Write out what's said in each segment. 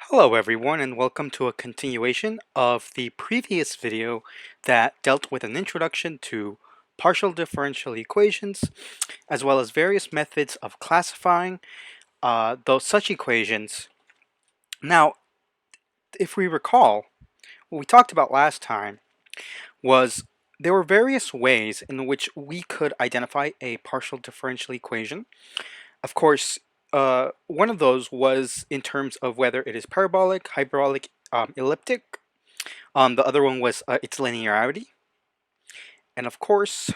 Hello everyone and welcome to a continuation of the previous video that dealt with an introduction to partial differential equations as well as various methods of classifying those such equations. Now, if we recall, what we talked about last time was there were various ways in which we could identify a partial differential equation. Of course, one of those was in terms of whether it is parabolic, hyperbolic, elliptic. The other one was its linearity, and of course,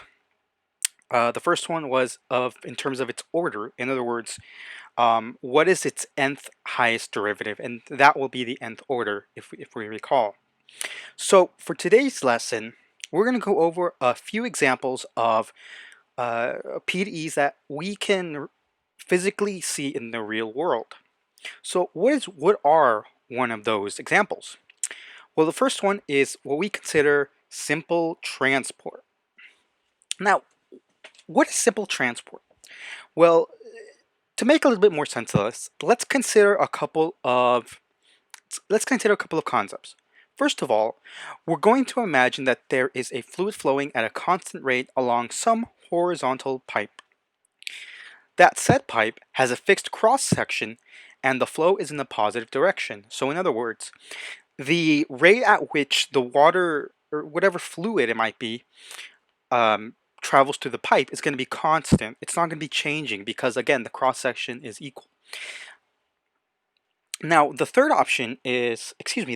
the first one was in terms of its order. In other words, what is its nth highest derivative, and that will be the nth order if we recall. So for today's lesson, we're going to go over a few examples of PDEs that we can physically see in the real world. So what are one of those examples? Well, the first one is what we consider simple transport. Now, what is simple transport? Well, to make a little bit more sense of this, let's consider a couple of concepts. First of all, we're going to imagine that there is a fluid flowing at a constant rate along some horizontal pipe. That said pipe has a fixed cross section and the flow is in the positive direction. So in other words, the rate at which the water or whatever fluid it might be travels through the pipe is going to be constant. It's not going to be changing because again the cross section is equal. Now the third option is, the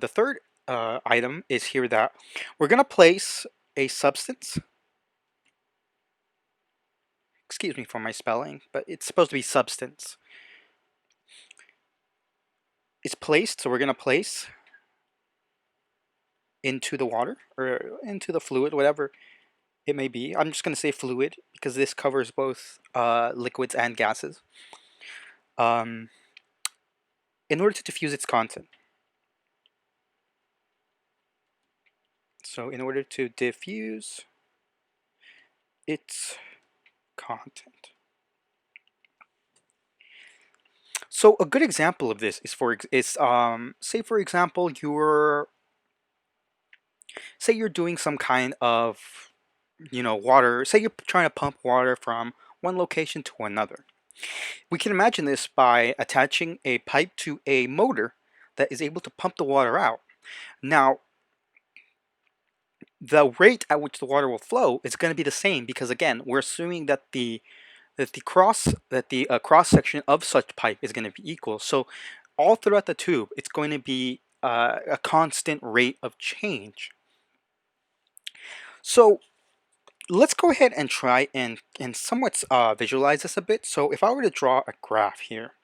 third item is here that we're going to place a substance. Excuse me for my spelling, but it's supposed to be substance. It's placed, so we're going to place into the water or into the fluid, whatever it may be. I'm just going to say fluid because this covers both liquids and gases. In order to diffuse its content. So in order to diffuse its content. So a good example of this is say for example you're doing some kind of water. Say you're trying to pump water from one location to another. We can imagine this by attaching a pipe to a motor that is able to pump the water out. Now, the rate at which the water will flow is going to be the same because again, we're assuming that the cross section of such pipe is going to be equal. So all throughout the tube, it's going to be a constant rate of change. So let's go ahead and try and somewhat visualize this a bit. So if I were to draw a graph here,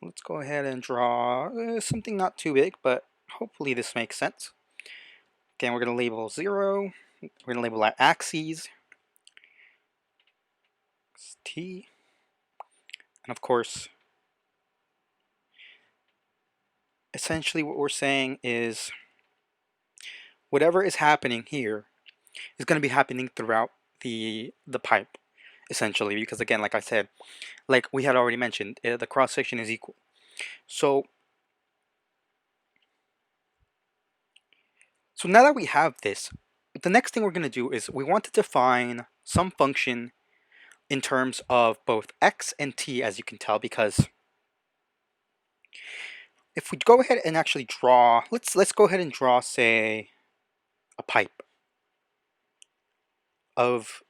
let's go ahead and draw something not too big, but hopefully this makes sense. Again, we're going to label 0. We're going to label that axes, T, and of course, essentially what we're saying is whatever is happening here is going to be happening throughout the pipe, essentially, because again, like I said, like we had already mentioned, the cross section is equal. So now that we have this, the next thing we're going to do is we want to define some function in terms of both x and t, as you can tell, because if we go ahead and actually draw, let's go ahead and draw, say, a pipe of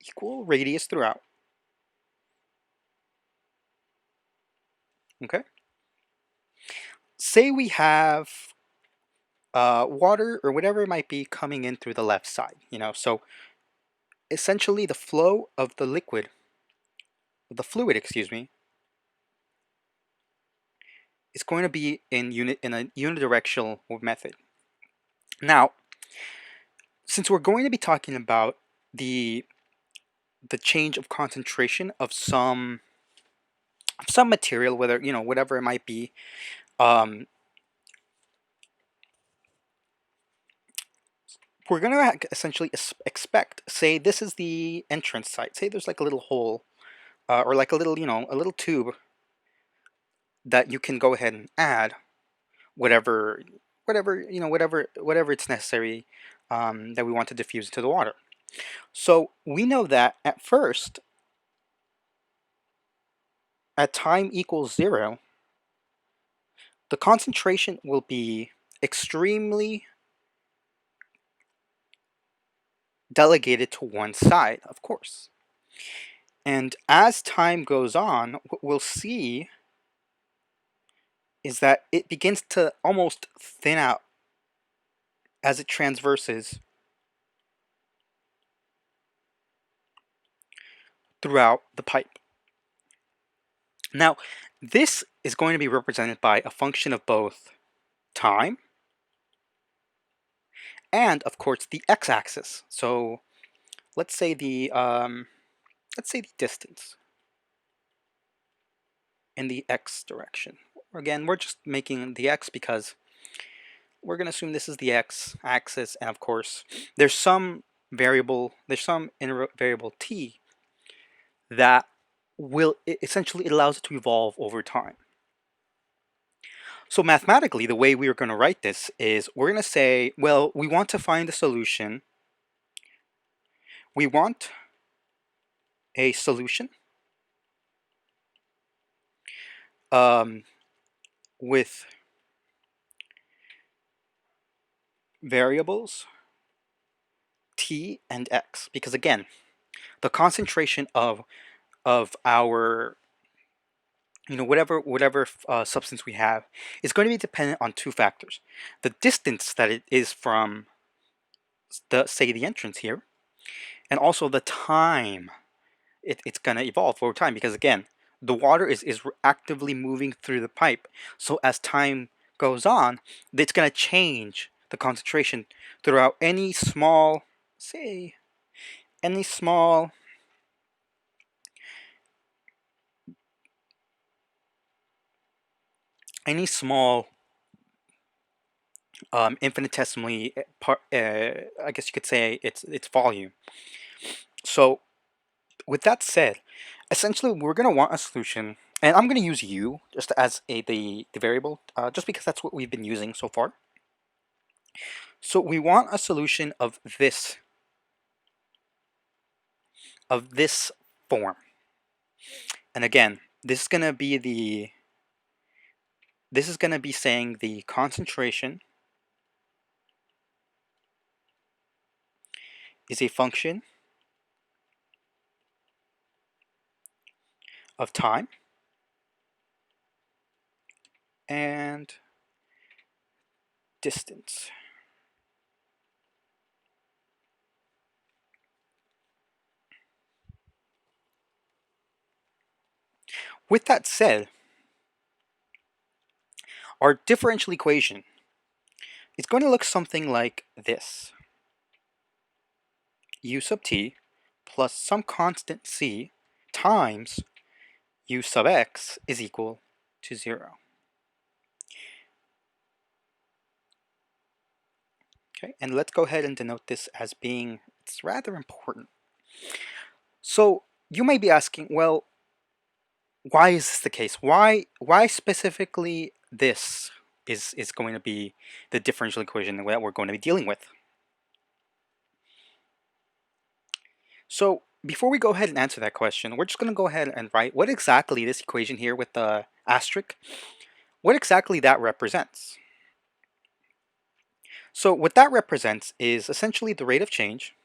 equal radius throughout. Okay. Say we have water or whatever it might be coming in through the left side, so essentially the flow of the fluid, excuse me, is going to be in a unidirectional method. Now, since we're going to be talking about the change of concentration of some material, whether whatever it might be, we're going to essentially expect, say this is the entrance site, say there's like a little hole or like a little a little tube that you can go ahead and add whatever whatever it's necessary that we want to diffuse into the water. So we know that at first, at time equals 0, the concentration will be extremely delegated to one side, of course. And as time goes on, what we'll see is that it begins to almost thin out as it transverses throughout the pipe. Now, this is going to be represented by a function of both time and, of course, the x-axis. So let's say the distance in the x direction. Again, we're just making the x because we're going to assume this is the x-axis, and of course, there's some inner variable t that will essentially it allows it to evolve over time. So mathematically, the way we are going to write this is we're going to say, well, we want to find a solution. We want a solution with variables t and x, because again, the concentration of our whatever substance we have is going to be dependent on two factors: the distance that it is from the entrance here, and also the time it's going to evolve over time, because again, the water is actively moving through the pipe. So as time goes on, it's going to change the concentration throughout any small, say, any small infinitesimally I guess you could say its volume. So with that said, essentially we're going to want a solution, and I'm going to use u just as the variable, just because that's what we've been using so far. So we want a solution of this form, and again, this is going to be saying the concentration is a function of time and distance. With that said, our differential equation is going to look something like this: u sub t plus some constant c times u sub x is equal to 0. Okay, and let's go ahead and denote this as being, it's rather important. So you may be asking, well, why is this the case? Why specifically this is going to be the differential equation that we're going to be dealing with? So before we go ahead and answer that question, we're just going to go ahead and write what exactly this equation here with the asterisk, what exactly that represents. So what that represents is essentially the rate of change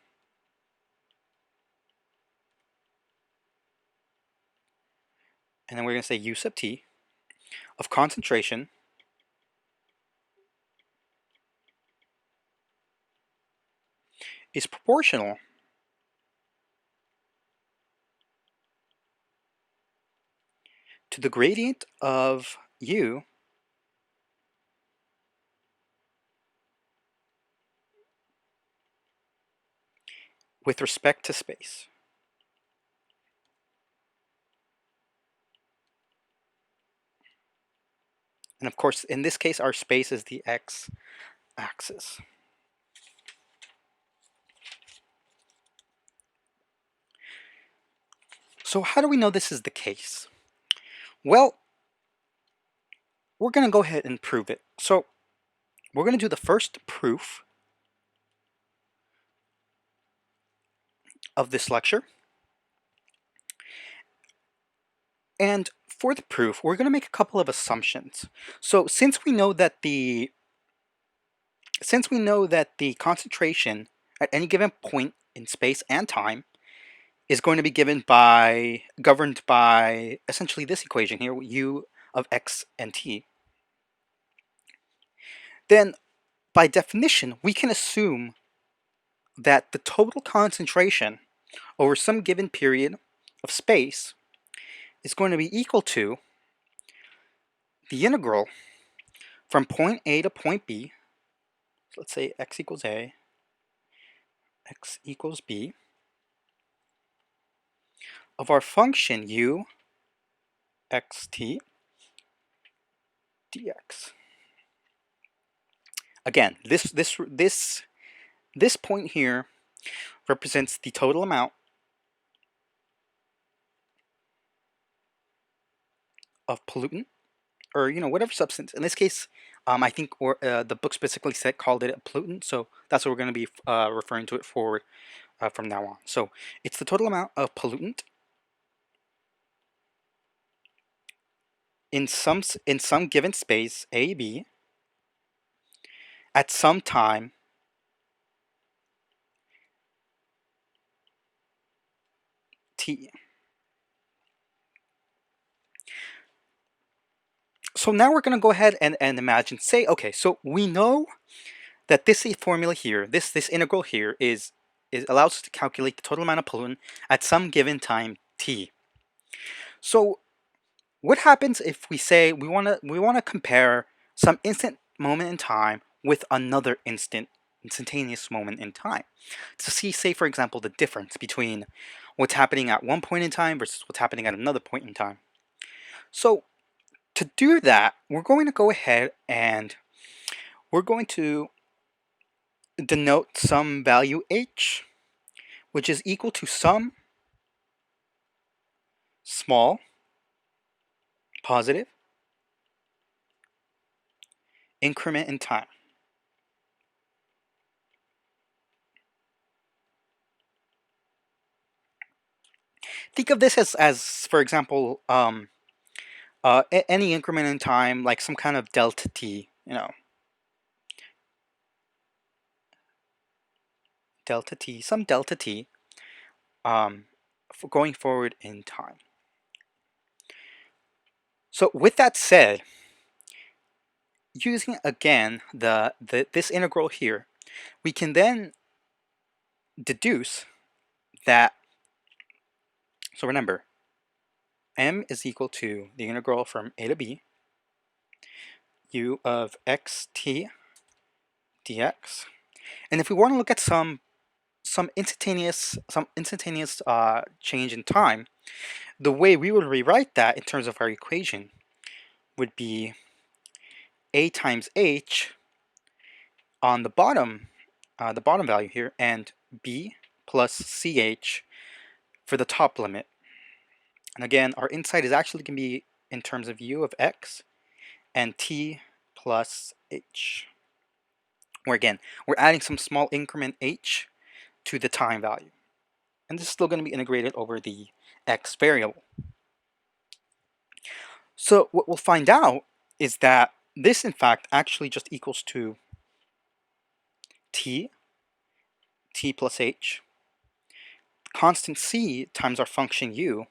and then we're going to say u sub t of concentration is proportional to the gradient of u with respect to space. And of course, in this case, our space is the x-axis. So how do we know this is the case? Well, we're going to go ahead and prove it. So we're going to do the first proof of this lecture. And for the proof, we're going to make a couple of assumptions. So since we know that the concentration at any given point in space and time is going to be governed by essentially this equation here, u of x and t, then by definition, we can assume that the total concentration over some given period of space is going to be equal to the integral from point A to point B. So let's say x equals A, x equals B, of our function u xt dx. Again, this point here represents the total amount of pollutant, or whatever substance. In this case, I think the book specifically called it a pollutant, so that's what we're going to be referring to it forward from now on. So it's the total amount of pollutant in some given space A, B, at some time t. So now we're going to go ahead and imagine, say, okay, so we know that this formula here, this integral here allows us to calculate the total amount of pollutant at some given time t. So what happens if we say we want to compare some instant moment in time with another instantaneous moment in time to see, say, for example, the difference between what's happening at one point in time versus what's happening at another point in time? So to do that, we're going to go ahead and we're going to denote some value h, which is equal to some small positive increment in time. Think of this as for example, any increment in time, like some kind of delta t, some delta t, for going forward in time. So with that said, using again this integral here, we can then deduce that, so remember, m is equal to the integral from a to b, u of xt dx. And if we want to look at some instantaneous change in time, the way we would rewrite that in terms of our equation would be a times h on the bottom value here, and b plus ch for the top limit. And again, our inside is actually going to be in terms of u of x and t plus h, where again, we're adding some small increment h to the time value. And this is still going to be integrated over the x variable. So what we'll find out is that this, in fact, actually just equals to t plus h, constant c times our function u,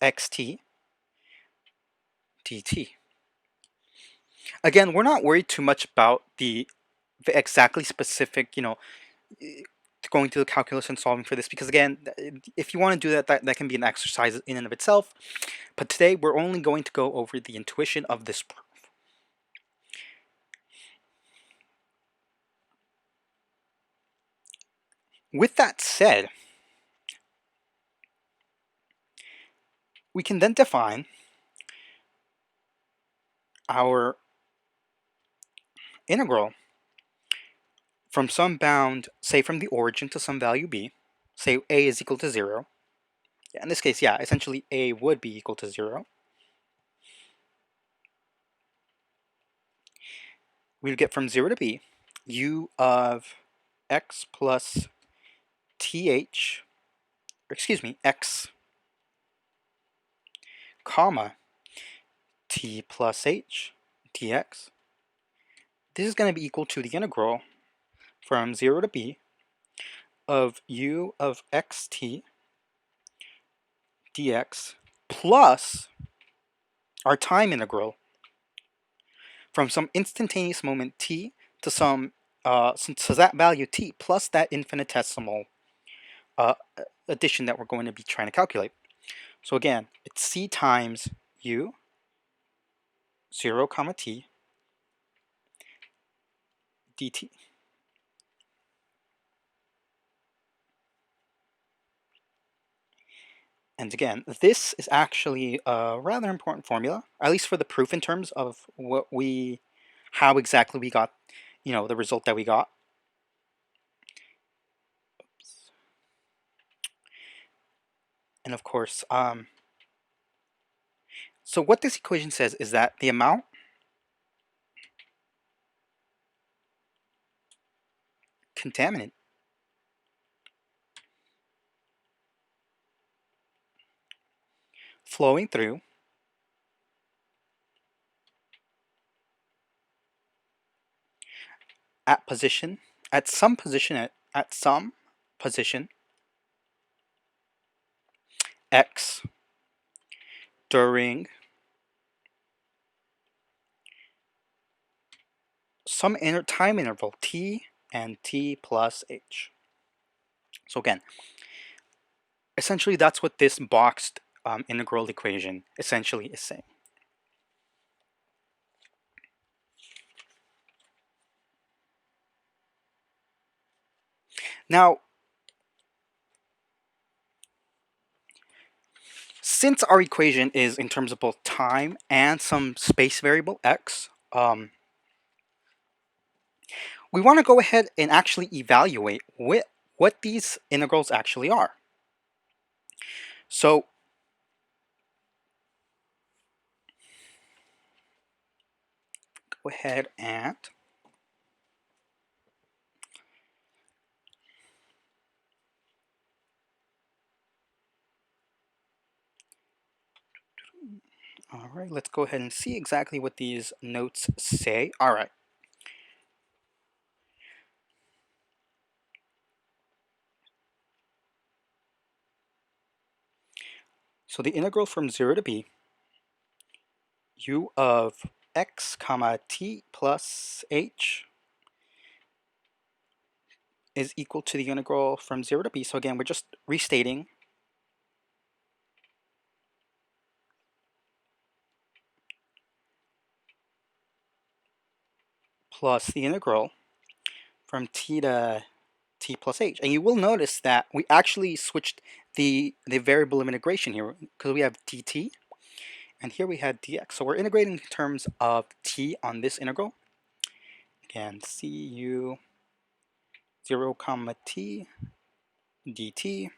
xt dt. Again, we're not worried too much about the exactly specific, going through the calculus and solving for this, because again, if you want to do that can be an exercise in and of itself. But today we're only going to go over the intuition of this proof. With that said, we can then define our integral from some bound, say from the origin to some value b, say a is equal to 0. In this case, yeah, essentially a would be equal to 0. we'd get from 0 to b u of x plus th, or excuse me, x comma t plus h dx. This is going to be equal to the integral from 0 to b of u of xt dx plus our time integral from some instantaneous moment t to some to that value t plus that infinitesimal uh, addition that we're going to be trying to calculate. So again, it's c times u 0 comma t dt. And again, this is actually a rather important formula, at least for the proof in terms of how exactly we got, the result that we got. And of course, so what this equation says is that the amount contaminant flowing through at some position x during some time interval t and t plus h. So again, essentially that's what this boxed integral equation essentially is saying. Now, since our equation is in terms of both time and some space variable x, we want to go ahead and actually evaluate what these integrals actually are. So go ahead and all right, let's go ahead and see exactly what these notes say. All right. So the integral from 0 to b u of x comma t plus h is equal to the integral from 0 to b. So again, we're just restating plus the integral from t to t plus h. And you will notice that we actually switched the variable of integration here because we have dt and here we had dx. So we're integrating in terms of t on this integral. Again, cu 0 comma t dt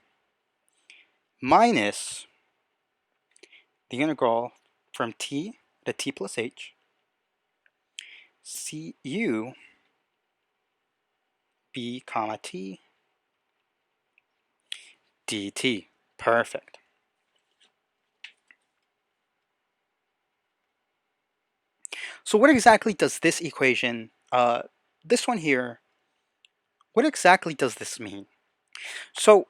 minus the integral from t to t plus h cu b comma t dt. Perfect. So what exactly does this equation, this one here, what exactly does this mean? So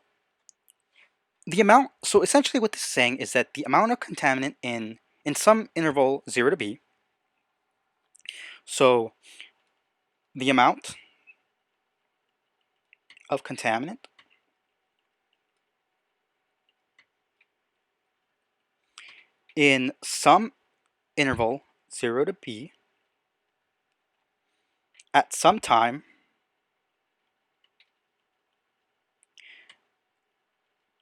so essentially what this is saying is that the amount of contaminant in some interval 0 to b, so the amount of contaminant in some interval 0 to b at some time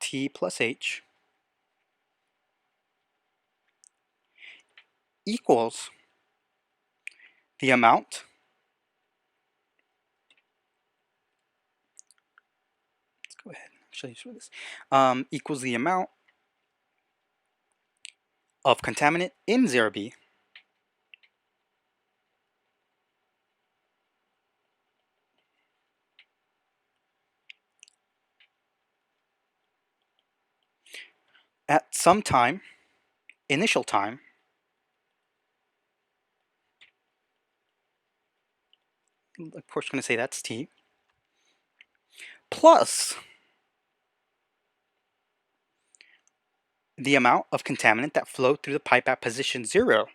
t plus h equals the amount, let's go ahead and actually show this, equals the amount of contaminant in 0b at some time, initial time, of course we're going to say that's t, plus the amount of contaminant that flowed through the pipe at position 0.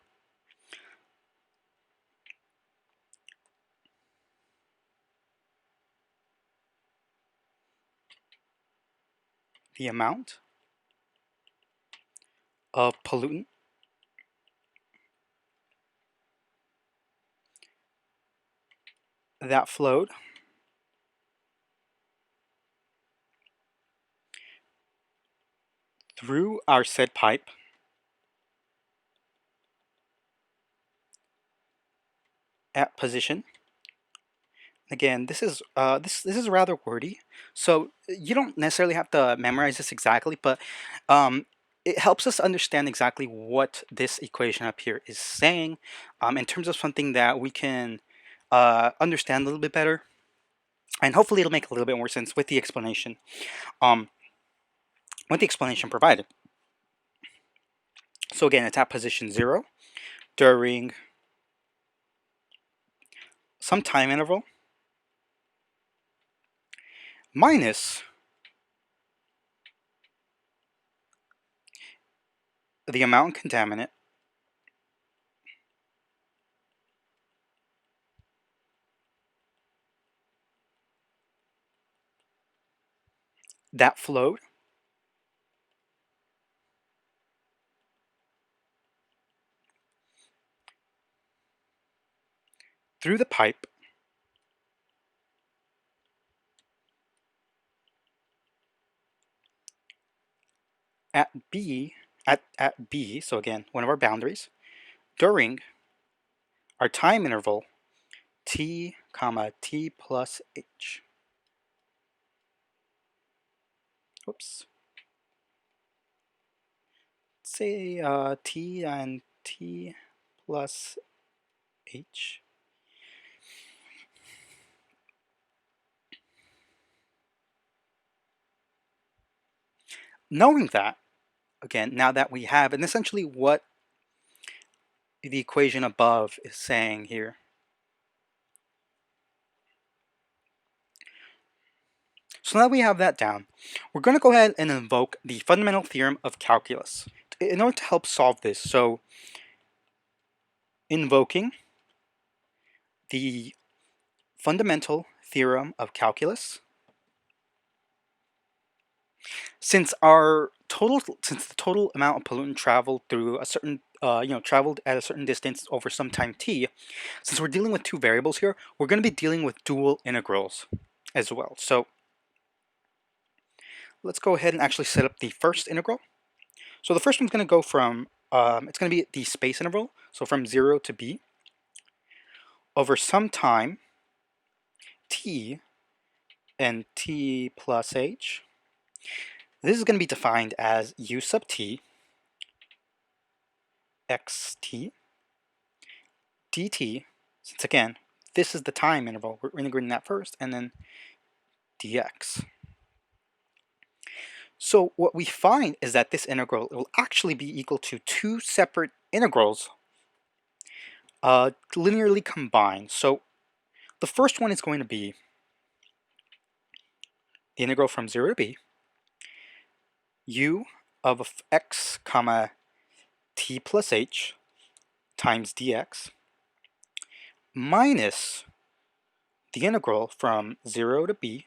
The amount of pollutant that flowed through our said pipe at position. Again, this is this is rather wordy, so you don't necessarily have to memorize this exactly, but um, it helps us understand exactly what this equation up here is saying in terms of something that we can understand a little bit better, and hopefully it'll make a little bit more sense with the explanation. Um, with the explanation provided. So again, it's at position 0 during some time interval minus the amount of contaminant that flowed through the pipe at B, so again, one of our boundaries, during our time interval t comma t plus h. Oops. Say t and t plus h. Knowing that, again, now that we have, and essentially what the equation above is saying here. So now that we have that down, we're going to go ahead and invoke the fundamental theorem of calculus in order to help solve this. So invoking the fundamental theorem of calculus, since the total amount of pollutant traveled through a certain traveled at a certain distance over some time t, since we're dealing with two variables here, we're going to be dealing with dual integrals as well. So let's go ahead and actually set up the first integral. So the first one's going to go from it's going to be the space interval, so from 0 to b over some time t and t plus h. This is going to be defined as u sub t xt dt, since again, this is the time interval, we're integrating that first, and then dx. So what we find is that this integral will actually be equal to two separate integrals linearly combined. So the first one is going to be the integral from 0 to b u of x comma t plus h times dx minus the integral from 0 to b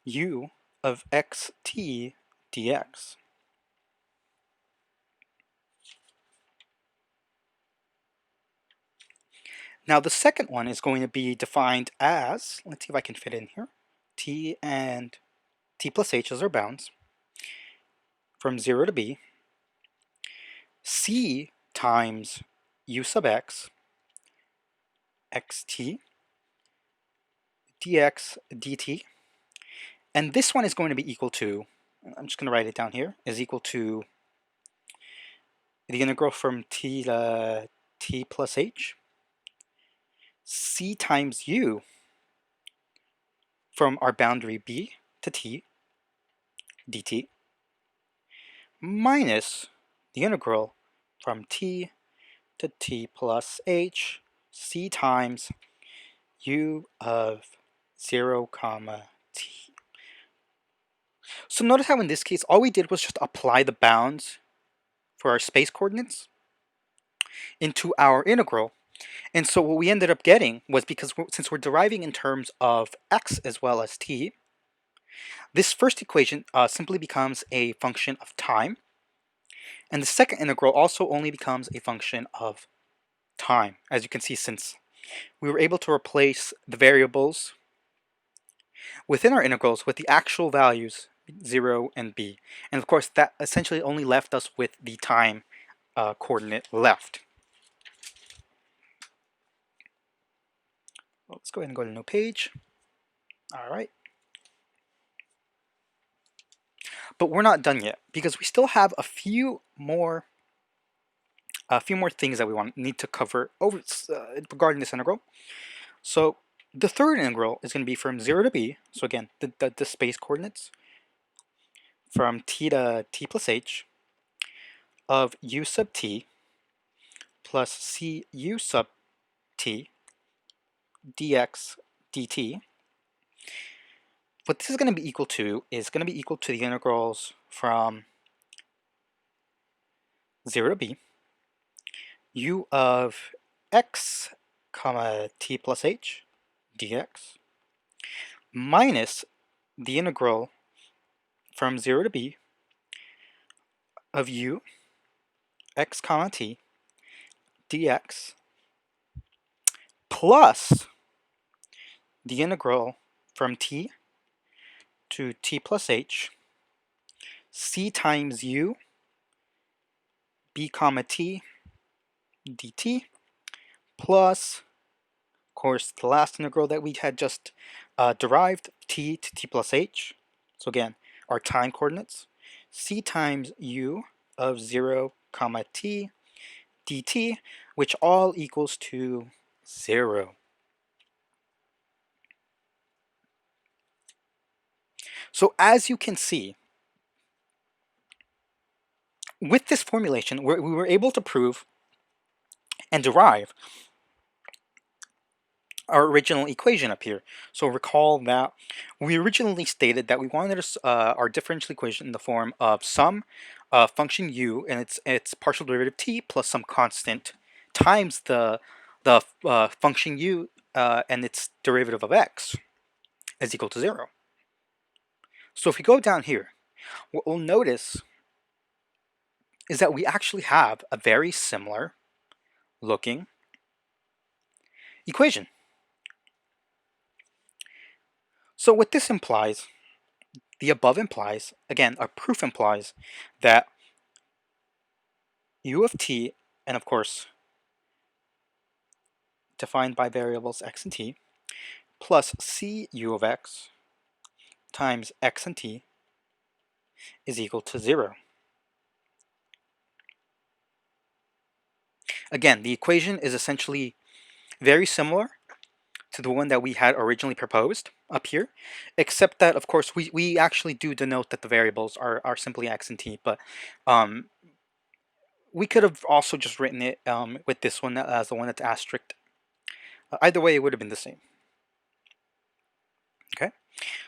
u of xt dx. Now the second one is going to be defined as, let's see if I can fit in here, t and t plus h as our bounds, from 0 to b, c times u sub x, xt, dx dt, and this one is going to be equal to, I'm just going to write it down here, is equal to the integral from t to t plus h, c times u from our boundary b to t dt, minus the integral from t to t plus h c times u of 0 comma t. So notice how in this case all we did was just apply the bounds for our space coordinates into our integral. And so what we ended up getting was, because since we're deriving in terms of x as well as t, this first equation simply becomes a function of time, and the second integral also only becomes a function of time, as you can see, since we were able to replace the variables within our integrals with the actual values 0 and b. And of course that essentially only left us with the time coordinate left. Well, let's go ahead and go to a new page. All right. But we're not done yet, because we still have a few more things that we need to cover regarding this integral. So the third integral is going to be from 0 to b, so again, the space coordinates, from t to t plus h, of u sub t plus cu sub t dx dt. What this is going to be equal to is going to be equal to the integrals from 0 to b, u of x comma t plus h dx, minus the integral from 0 to b of u x comma t dx, plus the integral from t to t plus h c times u b comma t dt, plus, of course, the last integral that we had just derived, t to t plus h, so again, our time coordinates, c times u of 0 comma t dt, which all equals to 0. So as you can see, with this formulation, we were able to prove and derive our original equation up here. So recall that we originally stated that we wanted our differential equation in the form of some function u and its partial derivative t plus some constant times the function u and its derivative of x is equal to 0. So if we go down here, what we'll notice is that we actually have a very similar looking equation. So what this implies, the above implies, again, our proof implies that u of t, and of course defined by variables x and t, plus cu of x times x and t is equal to 0. Again, the equation is essentially very similar to the one that we had originally proposed up here, except that, of course, we actually do denote that the variables are simply x and t, but we could have also just written it with this one as the one that's asterisked. Either way, it would have been the same. Okay,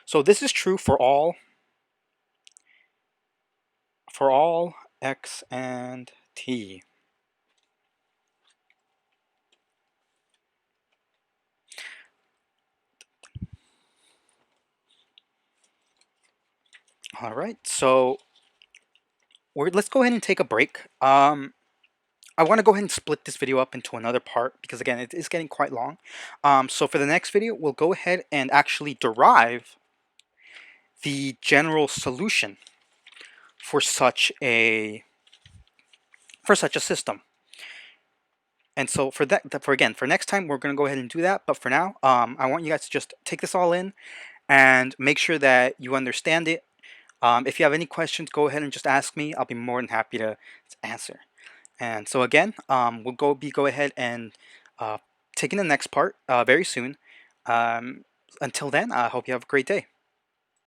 so this is true for all x and t. All right, so let's go ahead and take a break. I want to go ahead and split this video up into another part because, again, it is getting quite long. So for the next video, we'll go ahead and actually derive the general solution for such a system. And so for next time, we're going to go ahead and do that. But for now, I want you guys to just take this all in and make sure that you understand it. If you have any questions, go ahead and just ask me. I'll be more than happy to answer. And so again, we'll go ahead and taking the next part very soon. Until then, I hope you have a great day.